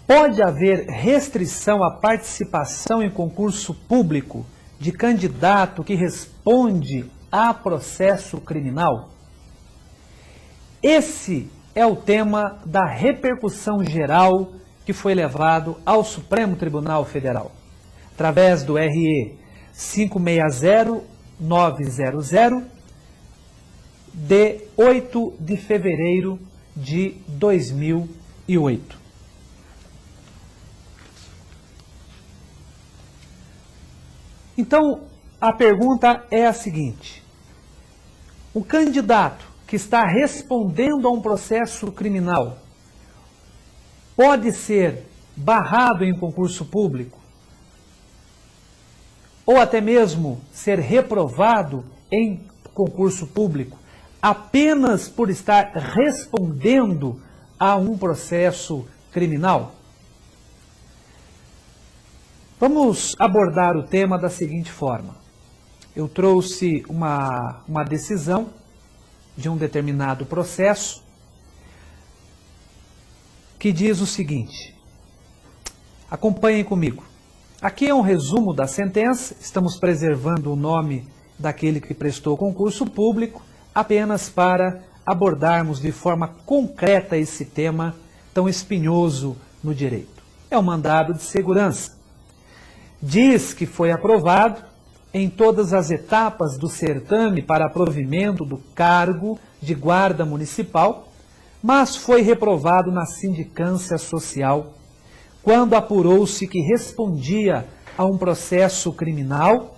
Pode haver restrição à participação em concurso público de candidato que responde a processo criminal? Esse é o tema da repercussão geral que foi levado ao Supremo Tribunal Federal, através do RE 560900, de 8 de fevereiro de 2008. Então, a pergunta é a seguinte: o candidato que está respondendo a um processo criminal pode ser barrado em concurso público? Ou até mesmo ser reprovado em concurso público apenas por estar respondendo a um processo criminal? Vamos abordar o tema da seguinte forma. Eu trouxe uma decisão de um determinado processo que diz o seguinte. Acompanhem comigo. Aqui é um resumo da sentença. Estamos preservando o nome daquele que prestou concurso público apenas para abordarmos de forma concreta esse tema tão espinhoso no direito. É um mandado de segurança. Diz que foi aprovado em todas as etapas do certame para provimento do cargo de guarda municipal, mas foi reprovado na sindicância social, quando apurou-se que respondia a um processo criminal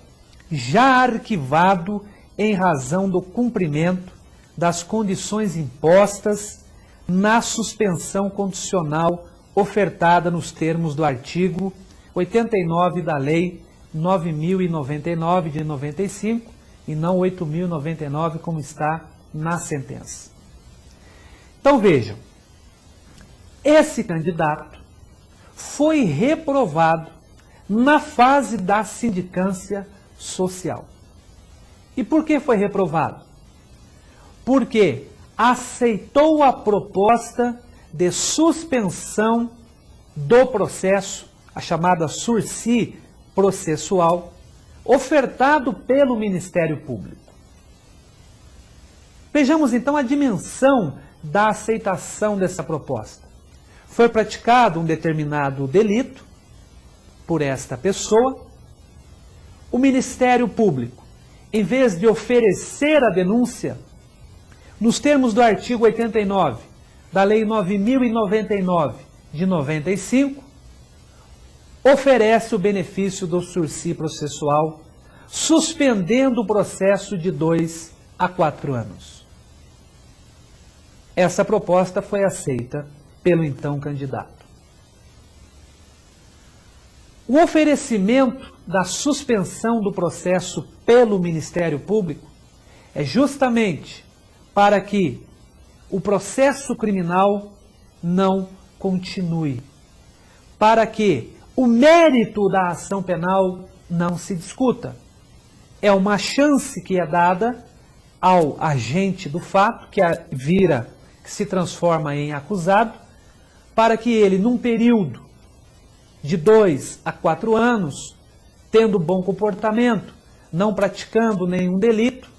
já arquivado em razão do cumprimento das condições impostas na suspensão condicional ofertada nos termos do artigo 89 da Lei 9.099 de 95 e não 8.099 como está na sentença. Então vejam, esse candidato foi reprovado na fase da sindicância social. E por que foi reprovado? Porque aceitou a proposta de suspensão do processo, a chamada sursi processual, ofertado pelo Ministério Público. Vejamos então a dimensão da aceitação dessa proposta. Foi praticado um determinado delito por esta pessoa. O Ministério Público, em vez de oferecer a denúncia, nos termos do artigo 89 da Lei 9.099 de 95, oferece o benefício do sursi processual, suspendendo o processo de 2 a 4 anos. Essa proposta foi aceita pelo então candidato. O oferecimento da suspensão do processo pelo Ministério Público é justamente para que o processo criminal não continue, para que o mérito da ação penal não se discuta. É uma chance que é dada ao agente do fato, que se transforma em acusado, para que ele, num período de 2 a 4 anos, tendo bom comportamento, não praticando nenhum delito,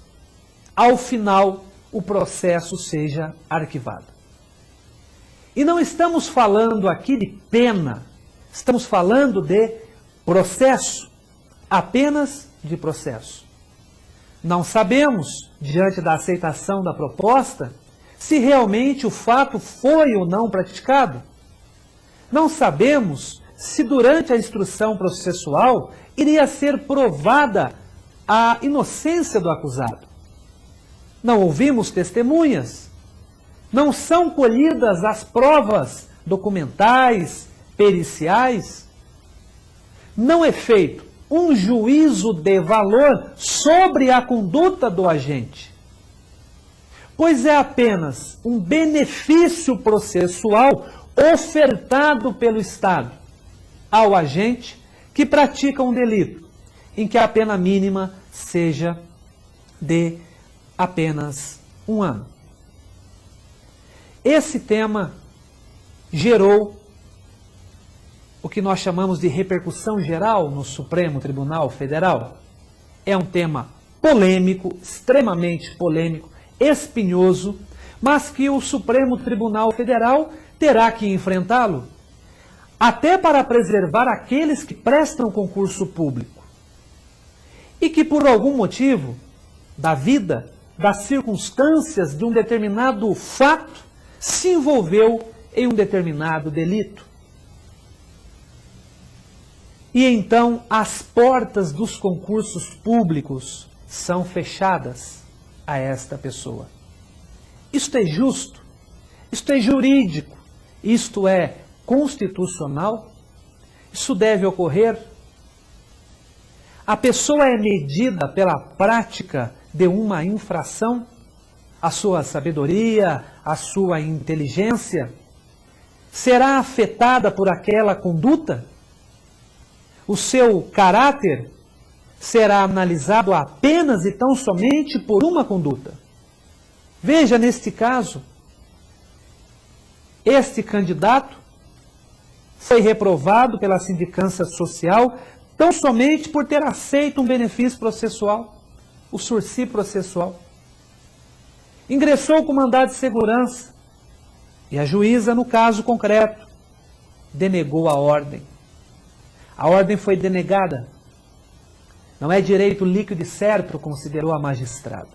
ao final o processo seja arquivado. E não estamos falando aqui de pena, estamos falando de processo, apenas de processo. Não sabemos, diante da aceitação da proposta, se realmente o fato foi ou não praticado. Não sabemos se durante a instrução processual iria ser provada a inocência do acusado. Não ouvimos testemunhas. Não são colhidas as provas documentais, periciais. Não é feito um juízo de valor sobre a conduta do agente, pois é apenas um benefício processual ofertado pelo Estado ao agente que pratica um delito, em que a pena mínima seja de apenas 1 ano. Esse tema gerou o que nós chamamos de repercussão geral no Supremo Tribunal Federal. É um tema polêmico, extremamente polêmico, espinhoso, mas que o Supremo Tribunal Federal terá que enfrentá-lo, até para preservar aqueles que prestam concurso público e que por algum motivo da vida, das circunstâncias de um determinado fato, se envolveu em um determinado delito. E então as portas dos concursos públicos são fechadas a esta pessoa. Isto é justo? Isto é jurídico? Isto é constitucional? Isso deve ocorrer? A pessoa é medida pela prática de uma infração? A sua sabedoria, a sua inteligência será afetada por aquela conduta? O seu caráter será analisado apenas e tão somente por uma conduta. Veja, neste caso, este candidato foi reprovado pela sindicância social tão somente por ter aceito um benefício processual, o sursi processual. Ingressou com mandado de segurança e a juíza, no caso concreto, denegou a ordem. A ordem foi denegada. Não é direito líquido e certo, considerou a magistrada.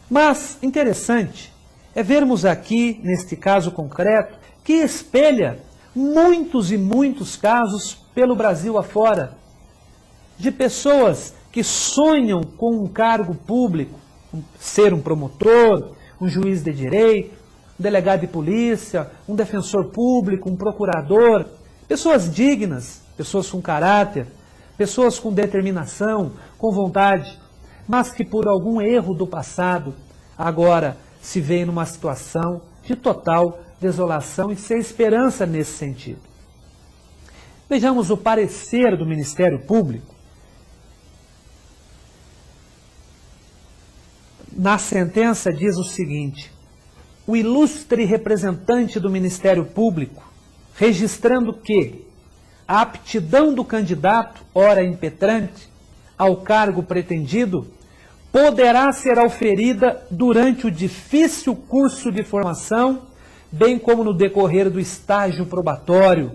Mas, interessante, é vermos aqui, neste caso concreto, que espelha muitos e muitos casos pelo Brasil afora, de pessoas que sonham com um cargo público, ser um promotor, um juiz de direito, um delegado de polícia, um defensor público, um procurador, pessoas dignas, pessoas com caráter, pessoas com determinação, com vontade, mas que por algum erro do passado, agora se vê numa situação de total desolação e sem esperança nesse sentido. Vejamos o parecer do Ministério Público. Na sentença diz o seguinte: o ilustre representante do Ministério Público, registrando que a aptidão do candidato, ora impetrante, ao cargo pretendido, poderá ser auferida durante o difícil curso de formação, bem como no decorrer do estágio probatório,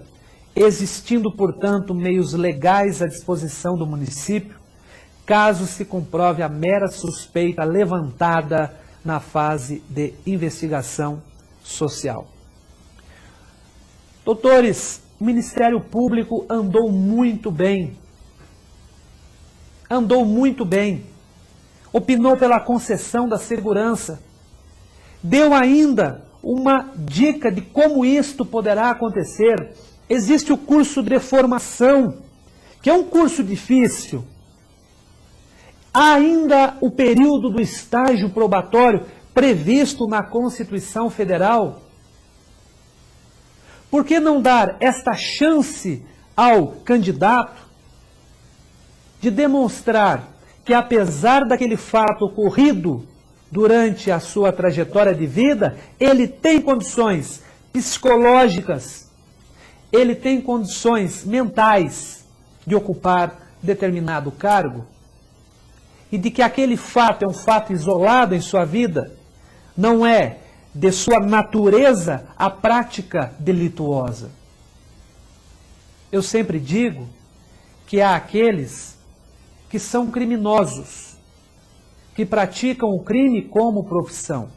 existindo, portanto, meios legais à disposição do município, caso se comprove a mera suspeita levantada na fase de investigação social. Doutores, o Ministério Público andou muito bem. Andou muito bem. Opinou pela concessão da segurança. Deu ainda uma dica de como isto poderá acontecer. Existe o curso de formação, que é um curso difícil. Há ainda o período do estágio probatório previsto na Constituição Federal. Por que não dar esta chance ao candidato de demonstrar que, apesar daquele fato ocorrido durante a sua trajetória de vida, ele tem condições psicológicas, ele tem condições mentais de ocupar determinado cargo? E de que aquele fato é um fato isolado em sua vida, não é de sua natureza a prática delituosa. Eu sempre digo que há aqueles que são criminosos, que praticam o crime como profissão.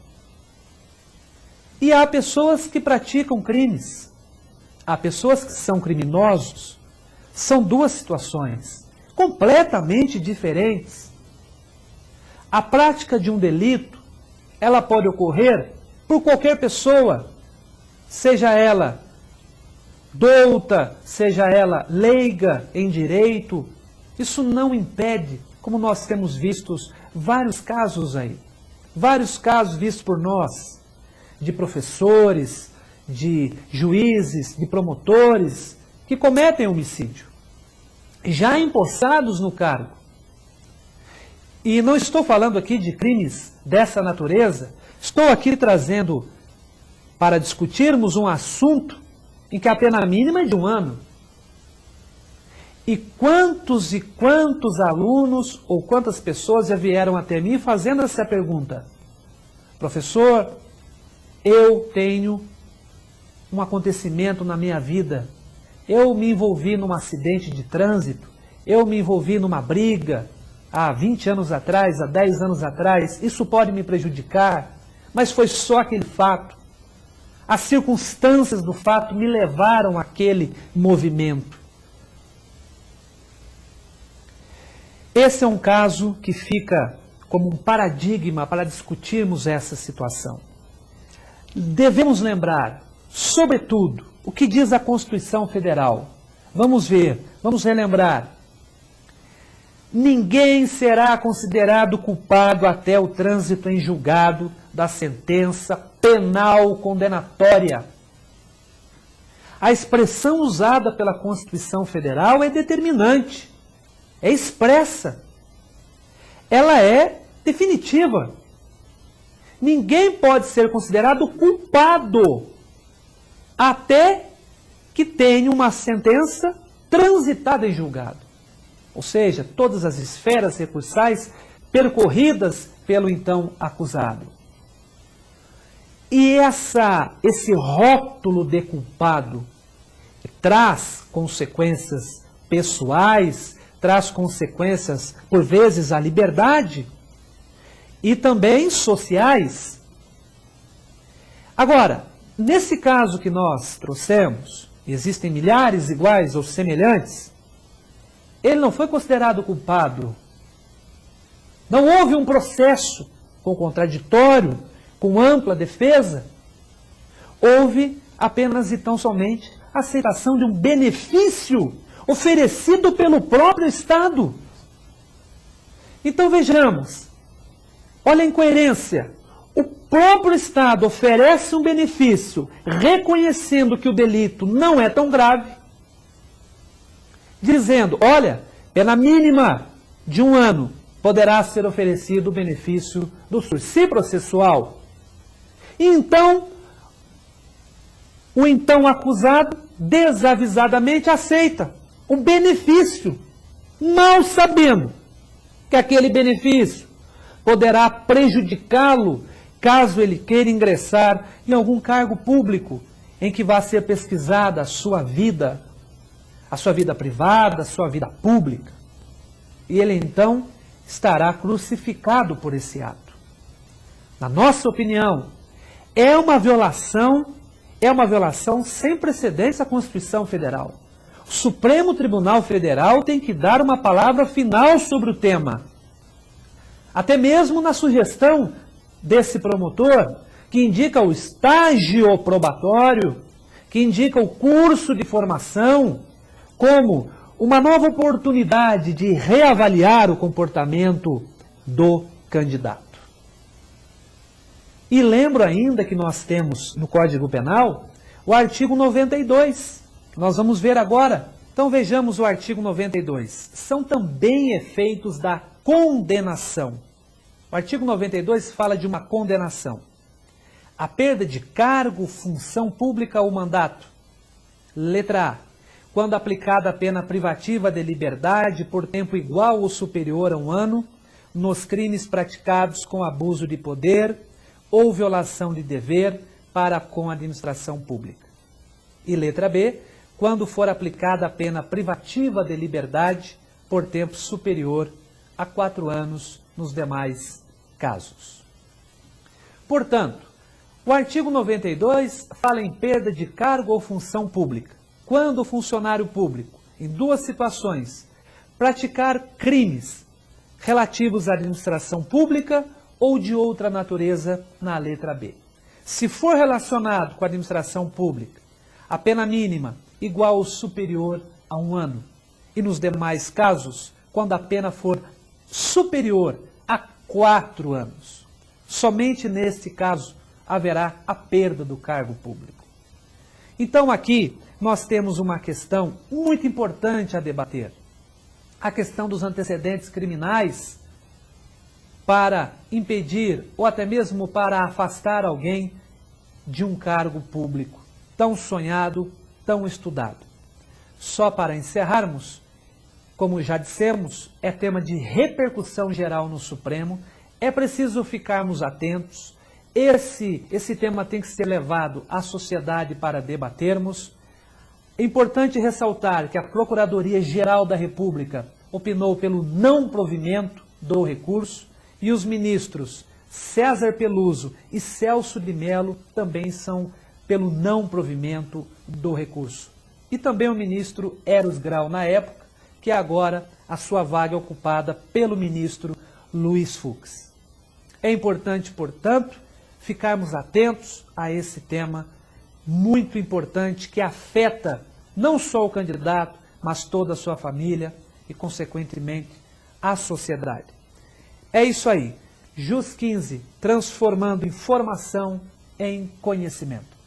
E há pessoas que praticam crimes. Há pessoas que são criminosos. São duas situações completamente diferentes. A prática de um delito, ela pode ocorrer por qualquer pessoa, seja ela douta, seja ela leiga em direito. Isso não impede, como nós temos visto vários casos aí, vários casos vistos por nós, de professores, de juízes, de promotores, que cometem homicídio, já empossados no cargo. E não estou falando aqui de crimes dessa natureza, estou aqui trazendo para discutirmos um assunto em que a pena mínima é de 1 ano. E quantos alunos ou quantas pessoas já vieram até mim fazendo essa pergunta? Professor, eu tenho um acontecimento na minha vida. Eu me envolvi num acidente de trânsito, eu me envolvi numa briga há 20 anos atrás, há 10 anos atrás, isso pode me prejudicar, mas foi só aquele fato. As circunstâncias do fato me levaram àquele movimento. Esse é um caso que fica como um paradigma para discutirmos essa situação. Devemos lembrar, sobretudo, o que diz a Constituição Federal. Vamos ver, vamos relembrar. Ninguém será considerado culpado até o trânsito em julgado da sentença penal condenatória. A expressão usada pela Constituição Federal é determinante, é expressa, ela é definitiva. Ninguém pode ser considerado culpado até que tenha uma sentença transitada em julgado. Ou seja, todas as esferas recursais percorridas pelo então acusado. E esse rótulo de culpado traz consequências pessoais, traz consequências, por vezes, à liberdade e também sociais. Agora, nesse caso que nós trouxemos, existem milhares iguais ou semelhantes, ele não foi considerado culpado. Não houve um processo com contraditório, com ampla defesa. Houve apenas e tão somente a aceitação de um benefício oferecido pelo próprio Estado. Então vejamos, olha a incoerência. O próprio Estado oferece um benefício, reconhecendo que o delito não é tão grave, dizendo, olha, pena mínima de 1 ano poderá ser oferecido o benefício do sursi processual. E então, o então acusado desavisadamente aceita o benefício, mal sabendo que aquele benefício poderá prejudicá-lo caso ele queira ingressar em algum cargo público em que vá ser pesquisada a sua vida privada, a sua vida pública. E ele então estará crucificado por esse ato. Na nossa opinião, é uma violação sem precedentes à Constituição Federal. O Supremo Tribunal Federal tem que dar uma palavra final sobre o tema. Até mesmo na sugestão desse promotor, que indica o estágio probatório, que indica o curso de formação, como uma nova oportunidade de reavaliar o comportamento do candidato. E lembro ainda que nós temos no Código Penal o artigo 92, que nós vamos ver agora. Então vejamos o artigo 92. São também efeitos da condenação. O artigo 92 fala de uma condenação. A perda de cargo, função pública ou mandato. Letra A. Quando aplicada a pena privativa de liberdade por tempo igual ou superior a 1 ano, nos crimes praticados com abuso de poder ou violação de dever para com a administração pública. E letra B. Quando for aplicada a pena privativa de liberdade por tempo superior a 4 anos nos demais casos. Portanto, o artigo 92 fala em perda de cargo ou função pública. Quando o funcionário público, em 2 situações, praticar crimes relativos à administração pública ou de outra natureza na letra B. Se for relacionado com a administração pública, a pena mínima igual ou superior a 1 ano. E nos demais casos, quando a pena for superior a 4 anos. Somente neste caso haverá a perda do cargo público. Então aqui nós temos uma questão muito importante a debater. A questão dos antecedentes criminais para impedir ou até mesmo para afastar alguém de um cargo público tão sonhado tão estudado. Só para encerrarmos, como já dissemos, é tema de repercussão geral no Supremo, é preciso ficarmos atentos, esse tema tem que ser levado à sociedade para debatermos. É importante ressaltar que a Procuradoria-Geral da República opinou pelo não provimento do recurso e os ministros César Peluso e Celso de Mello também são pelo não provimento do recurso. E também o ministro Eros Grau na época, que agora a sua vaga é ocupada pelo ministro Luiz Fux. É importante, portanto, ficarmos atentos a esse tema muito importante que afeta não só o candidato, mas toda a sua família e, consequentemente, a sociedade. É isso aí. JUS 15, transformando informação em conhecimento.